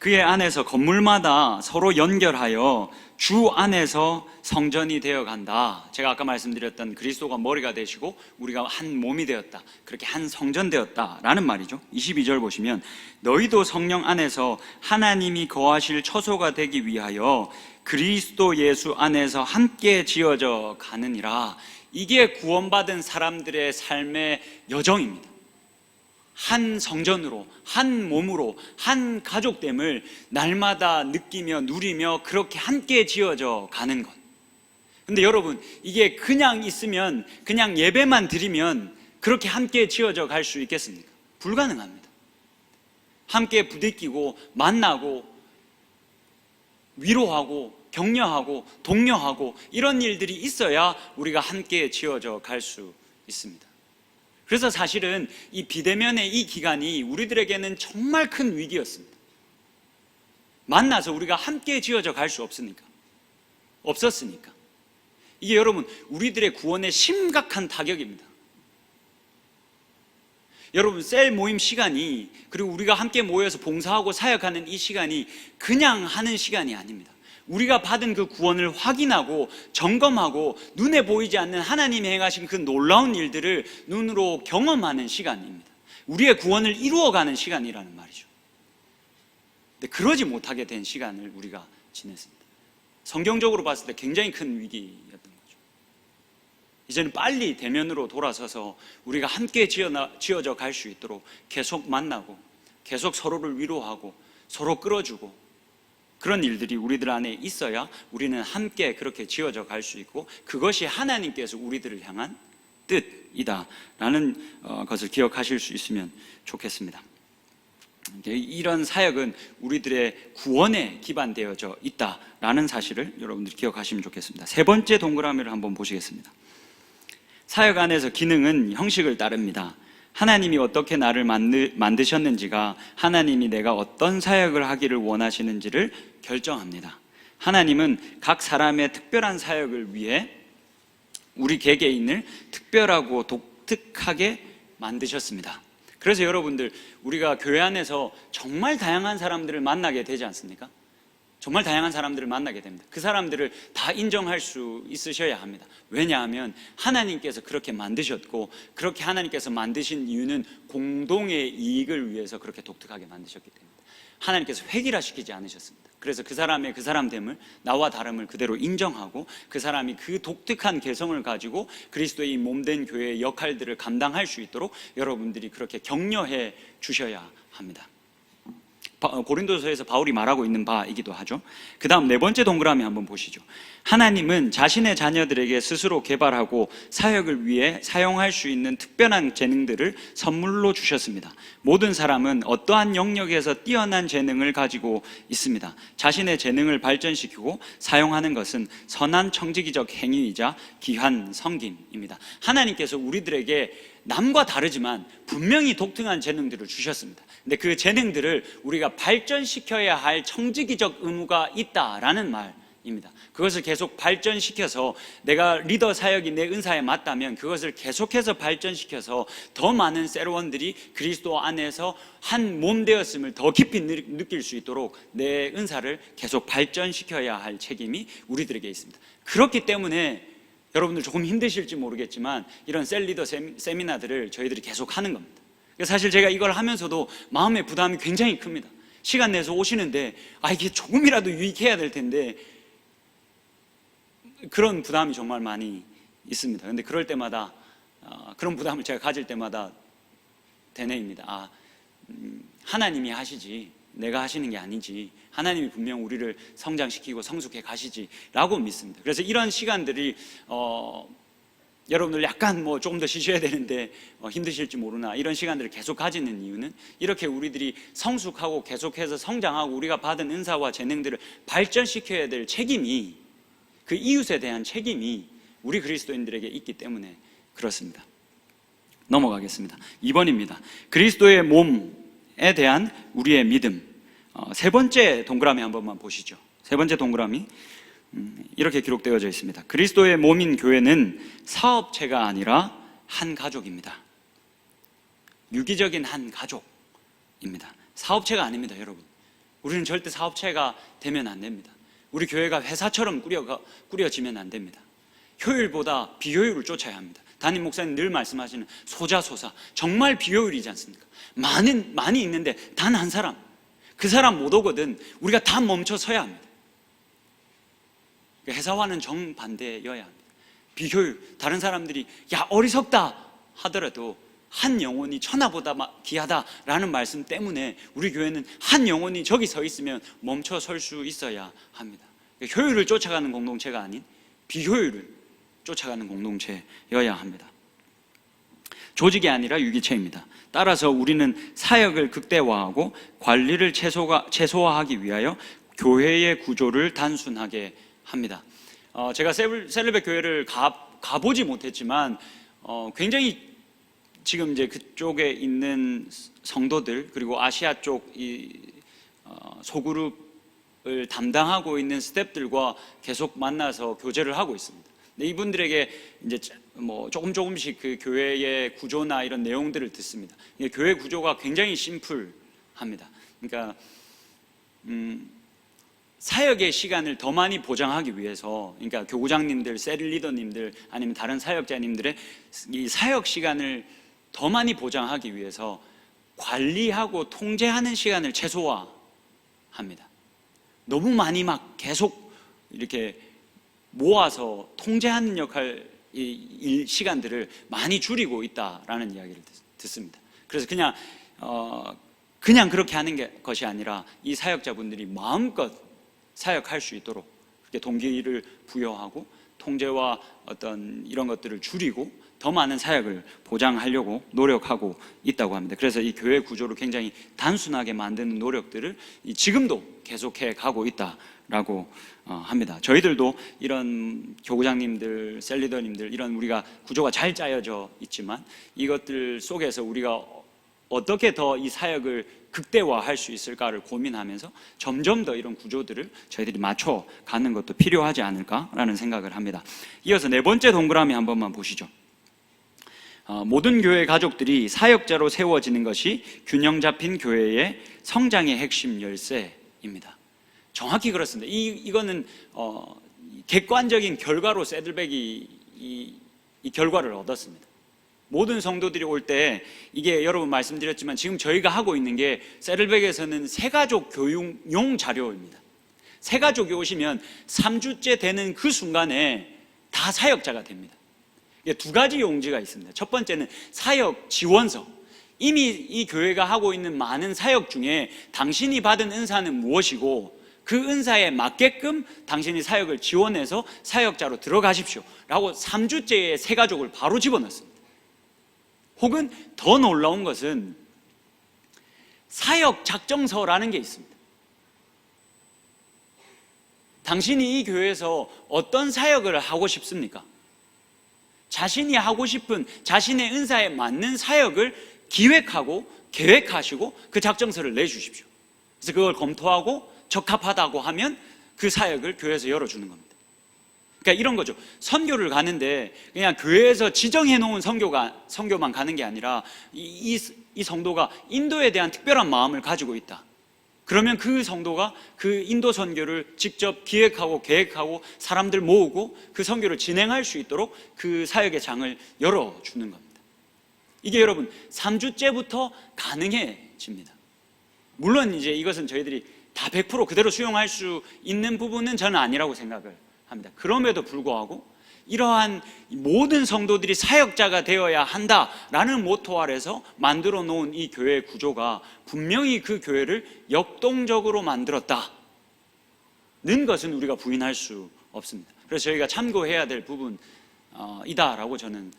A: 그의 안에서 건물마다 서로 연결하여 주 안에서 성전이 되어간다. 제가 아까 말씀드렸던 그리스도가 머리가 되시고 우리가 한 몸이 되었다, 그렇게 한 성전 되었다라는 말이죠. 22절 보시면 너희도 성령 안에서 하나님이 거하실 처소가 되기 위하여 그리스도 예수 안에서 함께 지어져 가느니라. 이게 구원받은 사람들의 삶의 여정입니다. 한 성전으로, 한 몸으로, 한 가족됨을 날마다 느끼며 누리며 그렇게 함께 지어져 가는 것. 근데 여러분, 이게 그냥 있으면, 그냥 예배만 드리면 그렇게 함께 지어져 갈 수 있겠습니까? 불가능합니다. 함께 부대끼고 만나고 위로하고 격려하고 독려하고 이런 일들이 있어야 우리가 함께 지어져 갈 수 있습니다. 그래서 사실은 이 비대면의 이 기간이 우리들에게는 정말 큰 위기였습니다. 만나서 우리가 함께 지어져 갈 수 없었으니까. 이게 여러분, 우리들의 구원에 심각한 타격입니다. 여러분, 셀 모임 시간이, 그리고 우리가 함께 모여서 봉사하고 사역하는 이 시간이 그냥 하는 시간이 아닙니다. 우리가 받은 그 구원을 확인하고 점검하고 눈에 보이지 않는 하나님이 행하신 그 놀라운 일들을 눈으로 경험하는 시간입니다. 우리의 구원을 이루어가는 시간이라는 말이죠. 근데 그러지 못하게 된 시간을 우리가 지냈습니다. 성경적으로 봤을 때 굉장히 큰 위기였던 거죠. 이제는 빨리 대면으로 돌아서서 우리가 함께 지어져 갈 수 있도록 계속 만나고 계속 서로를 위로하고 서로 끌어주고 그런 일들이 우리들 안에 있어야 우리는 함께 그렇게 지어져 갈 수 있고, 그것이 하나님께서 우리들을 향한 뜻이다라는 것을 기억하실 수 있으면 좋겠습니다. 이런 사역은 우리들의 구원에 기반되어져 있다라는 사실을 여러분들이 기억하시면 좋겠습니다. 세 번째 동그라미를 한번 보시겠습니다. 사역 안에서 기능은 형식을 따릅니다. 하나님이 어떻게 나를 만드셨는지가 하나님이 내가 어떤 사역을 하기를 원하시는지를 결정합니다. 하나님은 각 사람의 특별한 사역을 위해 우리 개개인을 특별하고 독특하게 만드셨습니다. 그래서 여러분들, 우리가 교회 안에서 정말 다양한 사람들을 만나게 되지 않습니까? 정말 다양한 사람들을 만나게 됩니다. 그 사람들을 다 인정할 수 있으셔야 합니다. 왜냐하면 하나님께서 그렇게 만드셨고, 그렇게 하나님께서 만드신 이유는 공동의 이익을 위해서 그렇게 독특하게 만드셨기 때문입니다. 하나님께서 획일화시키지 않으셨습니다. 그래서 그 사람의 그 사람됨을, 나와 다름을 그대로 인정하고 그 사람이 그 독특한 개성을 가지고 그리스도의 몸된 교회의 역할들을 감당할 수 있도록 여러분들이 그렇게 격려해 주셔야 합니다. 고린도서에서 바울이 말하고 있는 바이기도 하죠. 그 다음 네 번째 동그라미 한번 보시죠. 하나님은 자신의 자녀들에게 스스로 개발하고 사역을 위해 사용할 수 있는 특별한 재능들을 선물로 주셨습니다. 모든 사람은 어떠한 영역에서 뛰어난 재능을 가지고 있습니다. 자신의 재능을 발전시키고 사용하는 것은 선한 청지기적 행위이자 귀한 섬김입니다. 하나님께서 우리들에게 남과 다르지만 분명히 독특한 재능들을 주셨습니다. 근데 그 재능들을 우리가 발전시켜야 할 청지기적 의무가 있다라는 말입니다. 그것을 계속 발전시켜서, 내가 리더 사역이 내 은사에 맞다면 그것을 계속해서 발전시켜서 더 많은 셀원들이 그리스도 안에서 한 몸 되었음을 더 깊이 느낄 수 있도록 내 은사를 계속 발전시켜야 할 책임이 우리들에게 있습니다. 그렇기 때문에 여러분들 조금 힘드실지 모르겠지만 이런 셀리더 세미나들을 저희들이 계속 하는 겁니다. 사실 제가 이걸 하면서도 마음의 부담이 굉장히 큽니다. 시간 내서 오시는데 이게 조금이라도 유익해야 될 텐데 그런 부담이 정말 많이 있습니다. 그런데 그럴 때마다 그런 부담을 제가 가질 때마다 되뇌입니다. 하나님이 하시지 내가 하시는 게 아니지, 하나님이 분명 우리를 성장시키고 성숙해 가시지라고 믿습니다. 그래서 이런 시간들이 여러분들 약간 조금 더 쉬셔야 되는데 힘드실지 모르나 이런 시간들을 계속 가지는 이유는 이렇게 우리들이 성숙하고 계속해서 성장하고 우리가 받은 은사와 재능들을 발전시켜야 될 책임이, 그 이웃에 대한 책임이 우리 그리스도인들에게 있기 때문에 그렇습니다. 넘어가겠습니다. 2번입니다. 그리스도의 몸에 대한 우리의 믿음. 세 번째 동그라미 한 번만 보시죠. 세 번째 동그라미 이렇게 기록되어져 있습니다. 그리스도의 몸인 교회는 사업체가 아니라 한 가족입니다. 유기적인 한 가족입니다. 사업체가 아닙니다, 여러분. 우리는 절대 사업체가 되면 안 됩니다. 우리 교회가 회사처럼 꾸려지면 안 됩니다. 효율보다 비효율을 쫓아야 합니다. 담임 목사님 늘 말씀하시는 소자소사, 정말 비효율이지 않습니까? 많이 있는데 단 한 사람, 그 사람 못 오거든 우리가 다 멈춰 서야 합니다. 회사와는 정반대여야 합니다. 비효율, 다른 사람들이 야 어리석다 하더라도 한 영혼이 천하보다 귀하다라는 말씀 때문에 우리 교회는 한 영혼이 저기 서 있으면 멈춰 설 수 있어야 합니다. 효율을 쫓아가는 공동체가 아닌 비효율을 쫓아가는 공동체여야 합니다. 조직이 아니라 유기체입니다. 따라서 우리는 사역을 극대화하고 관리를 최소화하기 위하여 교회의 구조를 단순하게 합니다. 제가 셀르백 교회를 가보지 못했지만 굉장히 지금 이제 그쪽에 있는 성도들 그리고 아시아 쪽 소그룹을 담당하고 있는 스태프들과 계속 만나서 교제를 하고 있습니다. 근데 이분들에게 이제 뭐 조금씩 그 교회의 구조나 이런 내용들을 듣습니다. 교회 구조가 굉장히 심플합니다. 그러니까 사역의 시간을 더 많이 보장하기 위해서, 그러니까 교구장님들, 셀리더님들 아니면 다른 사역자님들의 이 사역 시간을 더 많이 보장하기 위해서 관리하고 통제하는 시간을 최소화합니다. 너무 많이 막 계속 이렇게 모아서 통제하는 일 시간들을 많이 줄이고 있다라는 이야기를 듣습니다. 그래서 그냥 그렇게 하는 것이 아니라 이 사역자분들이 마음껏 사역할 수 있도록 그렇게 동기를 부여하고 통제와 어떤 이런 것들을 줄이고 더 많은 사역을 보장하려고 노력하고 있다고 합니다. 그래서 이 교회 구조를 굉장히 단순하게 만드는 노력들을 지금도 계속해 가고 있다라고 합니다. 저희들도 이런 교구장님들, 셀리더님들 이런 우리가 구조가 잘 짜여져 있지만 이것들 속에서 우리가 어떻게 더 이 사역을 극대화할 수 있을까를 고민하면서 점점 더 이런 구조들을 저희들이 맞춰가는 것도 필요하지 않을까라는 생각을 합니다. 이어서 네 번째 동그라미 한 번만 보시죠. 모든 교회 가족들이 사역자로 세워지는 것이 균형 잡힌 교회의 성장의 핵심 열쇠입니다. 정확히 그렇습니다. 이거는 객관적인 결과로 새들백이 이 결과를 얻었습니다. 모든 성도들이 올 때 이게 여러분 말씀드렸지만 지금 저희가 하고 있는 게 새들백에서는 새가족 교육용 자료입니다. 새가족이 오시면 3주째 되는 그 순간에 다 사역자가 됩니다. 두 가지 용지가 있습니다. 첫 번째는 사역 지원서. 이미 이 교회가 하고 있는 많은 사역 중에 당신이 받은 은사는 무엇이고 그 은사에 맞게끔 당신이 사역을 지원해서 사역자로 들어가십시오 라고 3주째의 새가족을 바로 집어넣습니다. 혹은 더 놀라운 것은 사역 작정서라는 게 있습니다. 당신이 이 교회에서 어떤 사역을 하고 싶습니까? 자신이 하고 싶은 자신의 은사에 맞는 사역을 기획하고 계획하시고 그 작정서를 내주십시오. 그래서 그걸 검토하고 적합하다고 하면 그 사역을 교회에서 열어주는 겁니다. 그러니까 이런 거죠. 선교를 가는데 그냥 교회에서 지정해 놓은 선교만 가는 게 아니라 이 성도가 인도에 대한 특별한 마음을 가지고 있다. 그러면 그 성도가 그 인도 선교를 직접 기획하고 계획하고 사람들 모으고 그 선교를 진행할 수 있도록 그 사역의 장을 열어주는 겁니다. 이게 여러분 3주째부터 가능해집니다. 물론 이제 이것은 저희들이 다 100% 그대로 수용할 수 있는 부분은 저는 아니라고 생각을 합니다. 그럼에도 불구하고 이러한 모든 성도들이 사역자가 되어야 한다라는 모토 아래서 만들어 놓은 이 교회 구조가 분명히 그 교회를 역동적으로 만들었다는 것은 우리가 부인할 수 없습니다. 그래서 저희가 참고해야 될 부분이다라고 저는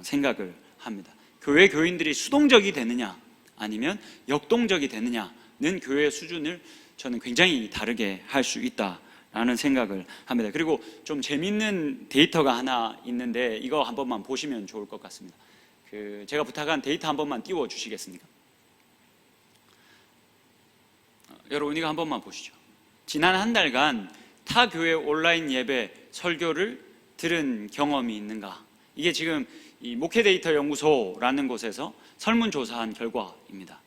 A: 생각을 합니다. 교회 교인들이 수동적이 되느냐 아니면 역동적이 되느냐는 교회의 수준을 저는 굉장히 다르게 할 수 있다라는 생각을 합니다. 그리고 좀 재밌는 데이터가 하나 있는데 이거 한 번만 보시면 좋을 것 같습니다. 제가 부탁한 데이터 한 번만 띄워 주시겠습니까? 여러분 이거 한 번만 보시죠. 지난 한 달간 타 교회 온라인 예배 설교를 들은 경험이 있는가? 이게 지금 이 목회데이터 연구소라는 곳에서 설문조사한 결과입니다.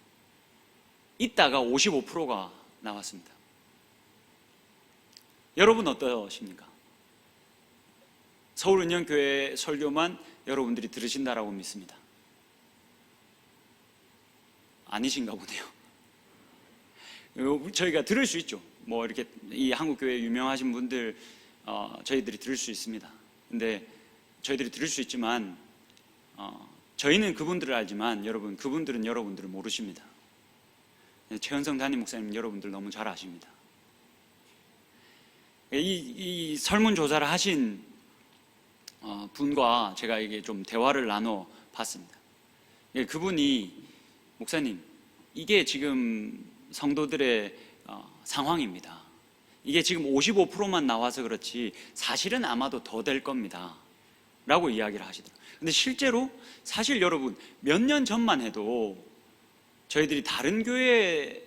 A: 있다가 55%가 나왔습니다. 여러분 어떠십니까? 서울은영교회 설교만 여러분들이 들으신다라고 믿습니다. 아니신가 보네요. 저희가 들을 수 있죠. 뭐 이렇게 이 한국교회 유명하신 분들 저희들이 들을 수 있습니다. 근데 저희들이 들을 수 있지만 저희는 그분들을 알지만 여러분, 그분들은 여러분들을 모르십니다. 최현성 담임 목사님 여러분들 너무 잘 아십니다. 이 설문조사를 하신 분과 제가 이게 좀 대화를 나눠 봤습니다. 그분이 목사님, 이게 지금 성도들의 상황입니다. 이게 지금 55%만 나와서 그렇지 사실은 아마도 더 될 겁니다 라고 이야기를 하시더라고요. 근데 실제로 사실 여러분 몇 년 전만 해도 저희들이 다른 교회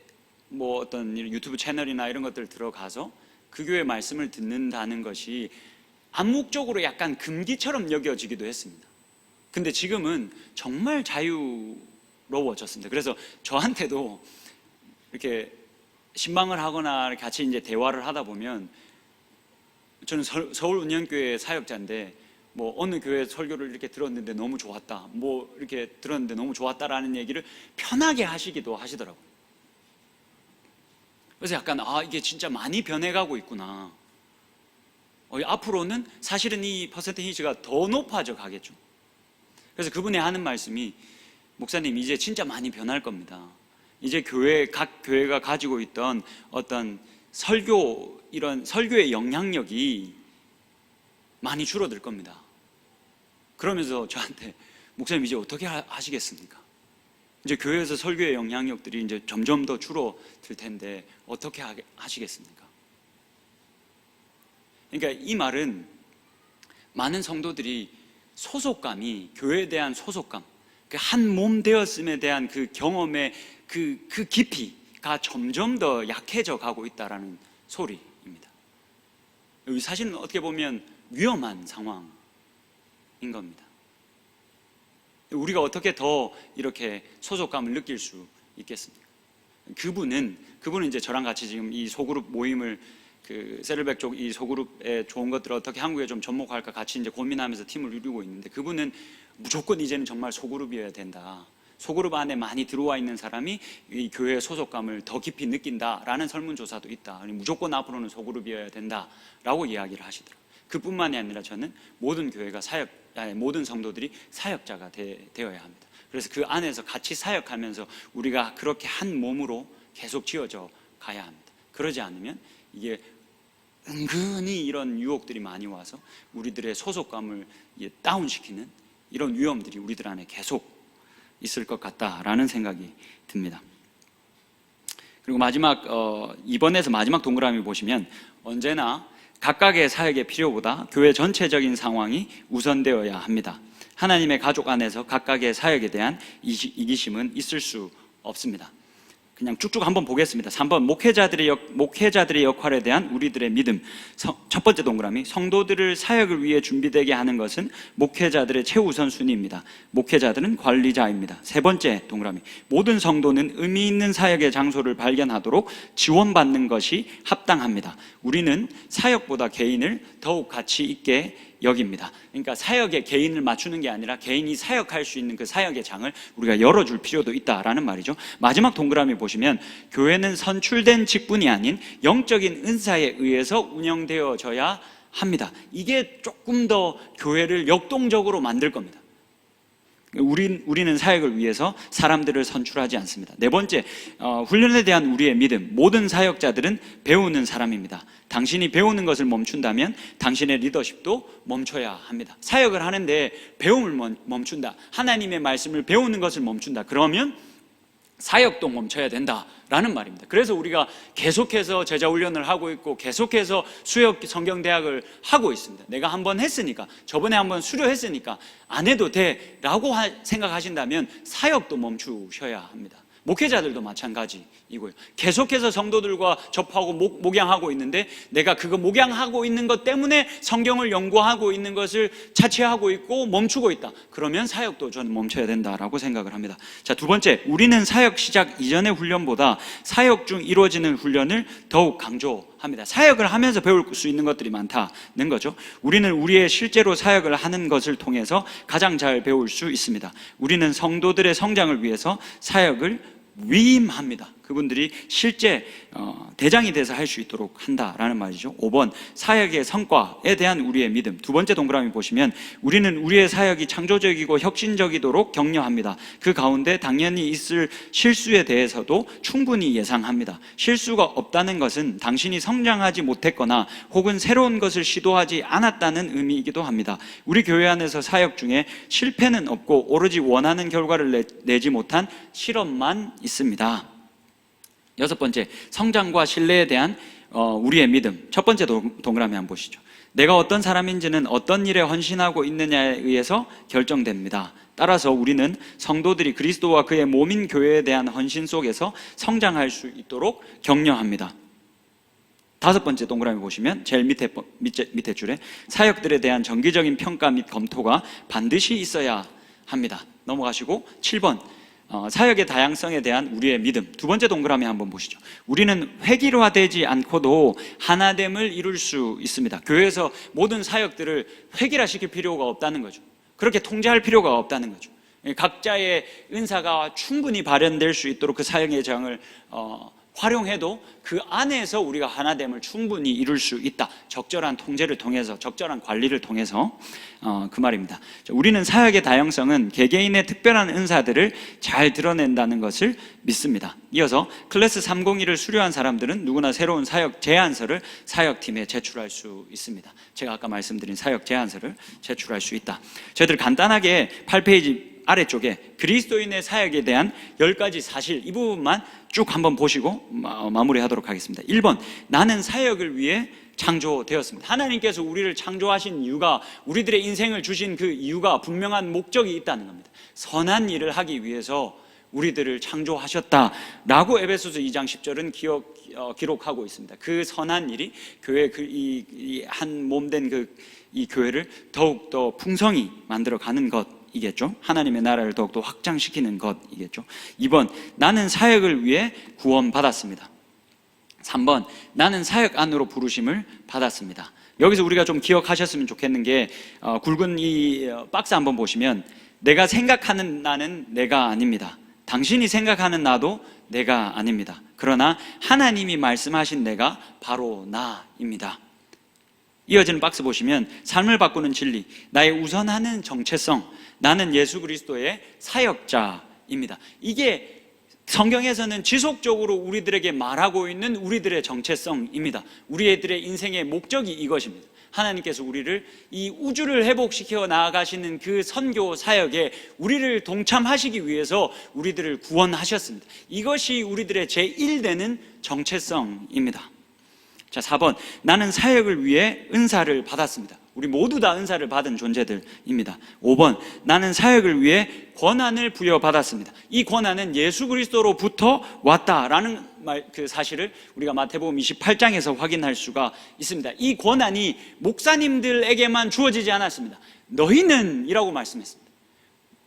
A: 뭐 어떤 유튜브 채널이나 이런 것들 들어가서 그 교회 말씀을 듣는다는 것이 암묵적으로 약간 금기처럼 여겨지기도 했습니다. 근데 지금은 정말 자유로워졌습니다. 그래서 저한테도 이렇게 신방을 하거나 같이 이제 대화를 하다 보면 저는 서울은영교회 사역자인데 뭐 어느 교회 설교를 이렇게 들었는데 너무 좋았다, 뭐 이렇게 들었는데 너무 좋았다라는 얘기를 편하게 하시기도 하시더라고요. 그래서 약간 이게 진짜 많이 변해가고 있구나. 앞으로는 사실은 이 퍼센테이지가 더 높아져 가겠죠. 그래서 그분이 하는 말씀이 목사님 이제 진짜 많이 변할 겁니다. 이제 각 교회가 가지고 있던 어떤 이런 설교의 영향력이 많이 줄어들 겁니다. 그러면서 저한테 목사님 이제 어떻게 하시겠습니까? 이제 교회에서 설교의 영향력들이 이제 점점 더 줄어들 텐데 어떻게 하시겠습니까? 그러니까 이 말은 많은 성도들이 소속감이, 교회에 대한 소속감, 한 몸 되었음에 대한 그 경험의 그 깊이가 점점 더 약해져 가고 있다라는 소리입니다. 사실은 어떻게 보면 위험한 상황인 겁니다. 우리가 어떻게 더 이렇게 소속감을 느낄 수 있겠습니까? 그분은 이제 저랑 같이 지금 이 소그룹 모임을 세를백 쪽 이 소그룹의 좋은 것들을 어떻게 한국에 좀 접목할까 같이 이제 고민하면서 팀을 이루고 있는데, 그분은 무조건 이제는 정말 소그룹이어야 된다. 소그룹 안에 많이 들어와 있는 사람이 이 교회의 소속감을 더 깊이 느낀다라는 설문조사도 있다. 무조건 앞으로는 소그룹이어야 된다라고 이야기를 하시더라고요. 그뿐만이 아니라 저는 모든 교회가 모든 성도들이 사역자가 되어야 합니다. 그래서 그 안에서 같이 사역하면서 우리가 그렇게 한 몸으로 계속 지어져 가야 합니다. 그러지 않으면 이게 은근히 이런 유혹들이 많이 와서 우리들의 소속감을 다운시키는 이런 위험들이 우리들 안에 계속 있을 것 같다라는 생각이 듭니다. 그리고 마지막 2번에서 마지막 동그라미 보시면 언제나 각각의 사역의 필요보다 교회 전체적인 상황이 우선되어야 합니다. 하나님의 가족 안에서 각각의 사역에 대한 이기심은 있을 수 없습니다. 그냥 쭉쭉 한번 보겠습니다. 3번 목회자들의 역할에 대한 우리들의 믿음. 첫 번째 동그라미, 성도들을 사역을 위해 준비되게 하는 것은 목회자들의 최우선순위입니다. 목회자들은 관리자입니다. 세 번째 동그라미, 모든 성도는 의미 있는 사역의 장소를 발견하도록 지원받는 것이 합당합니다. 우리는 사역보다 개인을 더욱 가치 있게 여깁니다. 그러니까 사역에 개인을 맞추는 게 아니라 개인이 사역할 수 있는 그 사역의 장을 우리가 열어줄 필요도 있다라는 말이죠. 마지막 동그라미 보시면 교회는 선출된 직분이 아닌 영적인 은사에 의해서 운영되어져야 합니다. 이게 조금 더 교회를 역동적으로 만들 겁니다. 우리는 사역을 위해서 사람들을 선출하지 않습니다. 네 번째, 훈련에 대한 우리의 믿음. 모든 사역자들은 배우는 사람입니다. 당신이 배우는 것을 멈춘다면 당신의 리더십도 멈춰야 합니다. 사역을 하는데 배움을 멈춘다, 하나님의 말씀을 배우는 것을 멈춘다, 그러면 사역도 멈춰야 된다라는 말입니다. 그래서 우리가 계속해서 제자훈련을 하고 있고 계속해서 수역 성경대학을 하고 있습니다. 내가 한번 했으니까, 저번에 한번 수료했으니까 안 해도 돼라고 생각하신다면 사역도 멈추셔야 합니다. 목회자들도 마찬가지인 이고요. 계속해서 성도들과 접하고 목양하고 있는데 내가 그거 목양하고 있는 것 때문에 성경을 연구하고 있는 것을 자체하고 있고 멈추고 있다. 그러면 사역도 저는 멈춰야 된다라고 생각을 합니다. 자, 두 번째, 우리는 사역 시작 이전의 훈련보다 사역 중 이루어지는 훈련을 더욱 강조합니다. 사역을 하면서 배울 수 있는 것들이 많다는 거죠. 우리는 우리의 실제로 사역을 하는 것을 통해서 가장 잘 배울 수 있습니다. 우리는 성도들의 성장을 위해서 사역을 위임합니다. 그분들이 실제 대장이 돼서 할 수 있도록 한다라는 말이죠. 5번, 사역의 성과에 대한 우리의 믿음. 두 번째 동그라미 보시면 우리는 우리의 사역이 창조적이고 혁신적이도록 격려합니다. 그 가운데 당연히 있을 실수에 대해서도 충분히 예상합니다. 실수가 없다는 것은 당신이 성장하지 못했거나 혹은 새로운 것을 시도하지 않았다는 의미이기도 합니다. 우리 교회 안에서 사역 중에 실패는 없고 오로지 원하는 결과를 내지 못한 실험만 있습니다. 여섯 번째, 성장과 신뢰에 대한 우리의 믿음. 첫 번째 동그라미 한번 보시죠. 내가 어떤 사람인지는 어떤 일에 헌신하고 있느냐에 의해서 결정됩니다. 따라서 우리는 성도들이 그리스도와 그의 몸인 교회에 대한 헌신 속에서 성장할 수 있도록 격려합니다. 다섯 번째 동그라미 보시면 제일 밑에 줄에 사역들에 대한 정기적인 평가 및 검토가 반드시 있어야 합니다. 넘어가시고 7번, 사역의 다양성에 대한 우리의 믿음. 두 번째 동그라미 한번 보시죠. 우리는 획일화되지 않고도 하나됨을 이룰 수 있습니다. 교회에서 모든 사역들을 획일화시킬 필요가 없다는 거죠. 그렇게 통제할 필요가 없다는 거죠. 각자의 은사가 충분히 발현될 수 있도록 그 사역의 장을 활용해도 그 안에서 우리가 하나됨을 충분히 이룰 수 있다. 적절한 통제를 통해서, 적절한 관리를 통해서 그 말입니다. 우리는 사역의 다양성은 개개인의 특별한 은사들을 잘 드러낸다는 것을 믿습니다. 이어서 클래스 301을 수료한 사람들은 누구나 새로운 사역 제안서를 사역팀에 제출할 수 있습니다. 제가 아까 말씀드린 사역 제안서를 제출할 수 있다. 저희들 간단하게 8페이지 아래쪽에 그리스도인의 사역에 대한 10가지 사실, 이 부분만 쭉 한번 보시고 마무리하도록 하겠습니다. 1번, 나는 사역을 위해 창조되었습니다. 하나님께서 우리를 창조하신 이유가, 우리들의 인생을 주신 그 이유가 분명한 목적이 있다는 겁니다. 선한 일을 하기 위해서 우리들을 창조하셨다라고 에베소서 2장 10절은 기록하고 있습니다. 그 선한 일이 교회 한 몸된 이 교회를 더욱더 풍성히 만들어가는 것이겠죠. 하나님의 나라를 더욱더 확장시키는 것이겠죠. 2번, 나는 사역을 위해 구원받았습니다. 3번, 나는 사역 안으로 부르심을 받았습니다. 여기서 우리가 좀 기억하셨으면 좋겠는 게 굵은 이 박스 한번 보시면 내가 생각하는 나는 내가 아닙니다. 당신이 생각하는 나도 내가 아닙니다. 그러나 하나님이 말씀하신 내가 바로 나입니다. 이어지는 박스 보시면 삶을 바꾸는 진리, 나의 우선하는 정체성, 나는 예수 그리스도의 사역자입니다. 이게 성경에서는 지속적으로 우리들에게 말하고 있는 우리들의 정체성입니다. 우리들의 인생의 목적이 이것입니다. 하나님께서 우리를 이 우주를 회복시켜 나아가시는 그 선교 사역에 우리를 동참하시기 위해서 우리들을 구원하셨습니다. 이것이 우리들의 제1되는 정체성입니다. 자, 4번, 나는 사역을 위해 은사를 받았습니다. 우리 모두 다 은사를 받은 존재들입니다. 5번, 나는 사역을 위해 권한을 부여받았습니다. 이 권한은 예수 그리스도로부터 왔다라는 그 사실을 우리가 마태복음 28장에서 확인할 수가 있습니다. 이 권한이 목사님들에게만 주어지지 않았습니다. 너희는 이라고 말씀했습니다.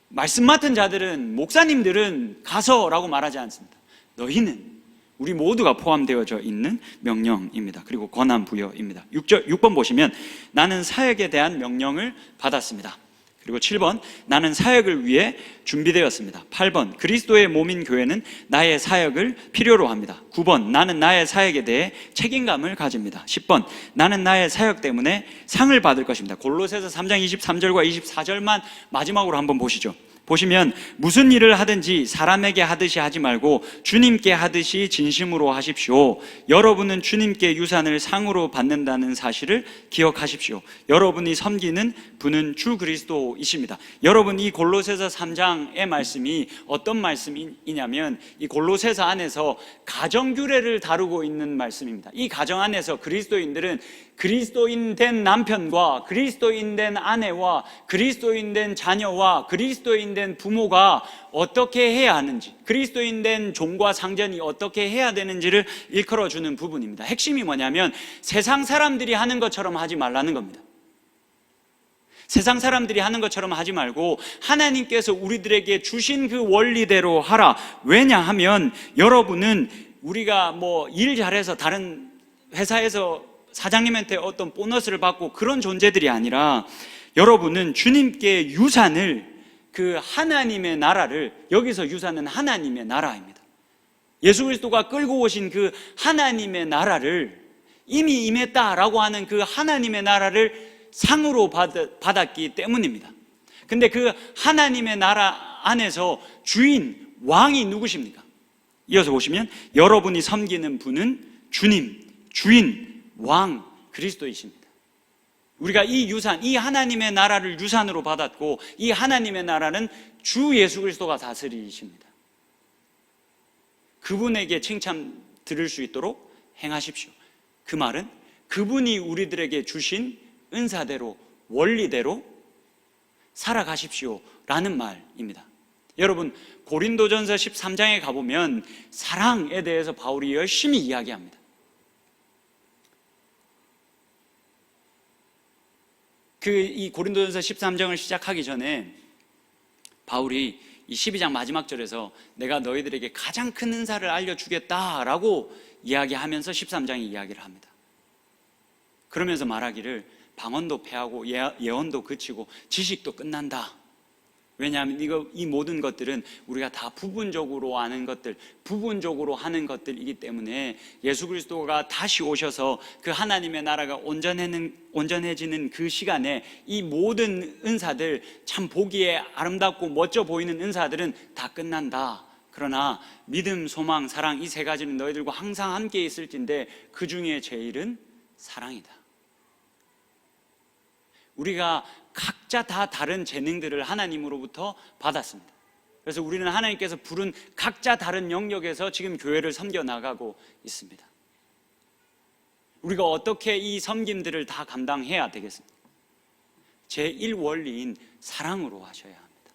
A: 말씀 맡은 자들은, 목사님들은 가서라고 말하지 않습니다. 너희는, 우리 모두가 포함되어져 있는 명령입니다. 그리고 권한 부여입니다. 6번 보시면 나는 사역에 대한 명령을 받았습니다. 그리고 7번, 나는 사역을 위해 준비되었습니다. 8번, 그리스도의 몸인 교회는 나의 사역을 필요로 합니다. 9번, 나는 나의 사역에 대해 책임감을 가집니다. 10번, 나는 나의 사역 때문에 상을 받을 것입니다. 골로새서 3장 23절과 24절만 마지막으로 한번 보시죠. 보시면 무슨 일을 하든지 사람에게 하듯이 하지 말고 주님께 하듯이 진심으로 하십시오. 여러분은 주님께 유산을 상으로 받는다는 사실을 기억하십시오. 여러분이 섬기는 분은 주 그리스도이십니다. 여러분, 이 골로새서 3장의 말씀이 어떤 말씀이냐면 이 골로새서 안에서 가정규례를 다루고 있는 말씀입니다. 이 가정 안에서 그리스도인들은 그리스도인 된 남편과 그리스도인 된 아내와 그리스도인 된 자녀와 그리스도인 된 부모가 어떻게 해야 하는지, 그리스도인 된 종과 상전이 어떻게 해야 되는지를 일컬어주는 부분입니다. 핵심이 뭐냐면 세상 사람들이 하는 것처럼 하지 말라는 겁니다. 세상 사람들이 하는 것처럼 하지 말고 하나님께서 우리들에게 주신 그 원리대로 하라. 왜냐하면 여러분은 우리가 뭐 일 잘해서 다른 회사에서 사장님한테 어떤 보너스를 받고 그런 존재들이 아니라 여러분은 주님께 유산을, 그 하나님의 나라를, 여기서 유산은 하나님의 나라입니다. 예수 그리스도가 끌고 오신 그 하나님의 나라를, 이미 임했다라고 하는 그 하나님의 나라를 상으로 받았기 때문입니다. 근데 그 하나님의 나라 안에서 주인, 왕이 누구십니까? 이어서 보시면 여러분이 섬기는 분은 주님, 주인, 왕, 그리스도이십니다. 우리가 이 유산, 이 하나님의 나라를 유산으로 받았고 이 하나님의 나라는 주 예수 그리스도가 다스리십니다. 그분에게 칭찬 들을 수 있도록 행하십시오. 그 말은 그분이 우리들에게 주신 은사대로, 원리대로 살아가십시오 라는 말입니다. 여러분, 고린도전서 13장에 가보면 사랑에 대해서 바울이 열심히 이야기합니다. 이 고린도전서 13장을 시작하기 전에 바울이 이 12장 마지막 절에서 내가 너희들에게 가장 큰 은사를 알려주겠다라고 이야기하면서 13장에 이야기를 합니다. 그러면서 말하기를 방언도 패하고 예언도 그치고 지식도 끝난다. 왜냐하면 이 모든 것들은 우리가 다 부분적으로 아는 것들, 부분적으로 하는 것들이기 때문에 예수 그리스도가 다시 오셔서 그 하나님의 나라가 온전해지는 그 시간에 이 모든 은사들, 참 보기에 아름답고 멋져 보이는 은사들은 다 끝난다. 그러나 믿음, 소망, 사랑, 이 세 가지는 너희들과 항상 함께 있을진데 그 중에 제일은 사랑이다. 우리가 각자 다 다른 재능들을 하나님으로부터 받았습니다. 그래서 우리는 하나님께서 부른 각자 다른 영역에서 지금 교회를 섬겨나가고 있습니다. 우리가 어떻게 이 섬김들을 다 감당해야 되겠습니까? 제1원리인 사랑으로 하셔야 합니다.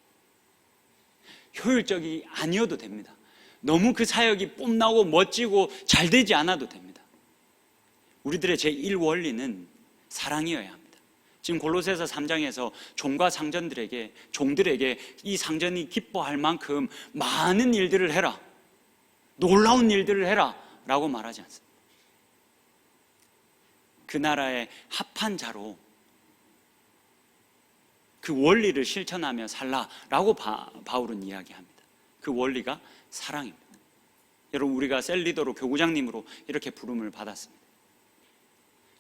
A: 효율적이 아니어도 됩니다. 너무 그 사역이 뽐나고 멋지고 잘 되지 않아도 됩니다. 우리들의 제1원리는 사랑이어야 합니다. 지금 골로새서 3장에서 종과 상전들에게, 종들에게 이 상전이 기뻐할 만큼 많은 일들을 해라, 놀라운 일들을 해라 라고 말하지 않습니다. 그 나라의 합한 자로 그 원리를 실천하며 살라라고 바울은 이야기합니다. 그 원리가 사랑입니다. 여러분, 우리가 셀리더로 교구장님으로 이렇게 부름을 받았습니다.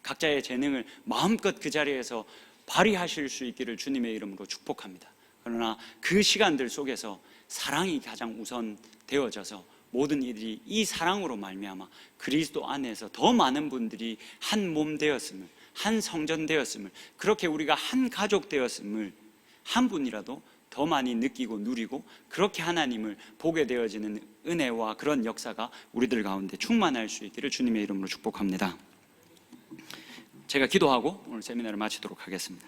A: 각자의 재능을 마음껏 그 자리에서 발휘하실 수 있기를 주님의 이름으로 축복합니다. 그러나 그 시간들 속에서 사랑이 가장 우선 되어져서 모든 일이 이 사랑으로 말미암아 그리스도 안에서 더 많은 분들이 한 몸 되었음을, 한 성전 되었음을, 그렇게 우리가 한 가족 되었음을 한 분이라도 더 많이 느끼고 누리고 그렇게 하나님을 보게 되어지는 은혜와 그런 역사가 우리들 가운데 충만할 수 있기를 주님의 이름으로 축복합니다. 제가 기도하고 오늘 세미나를 마치도록 하겠습니다.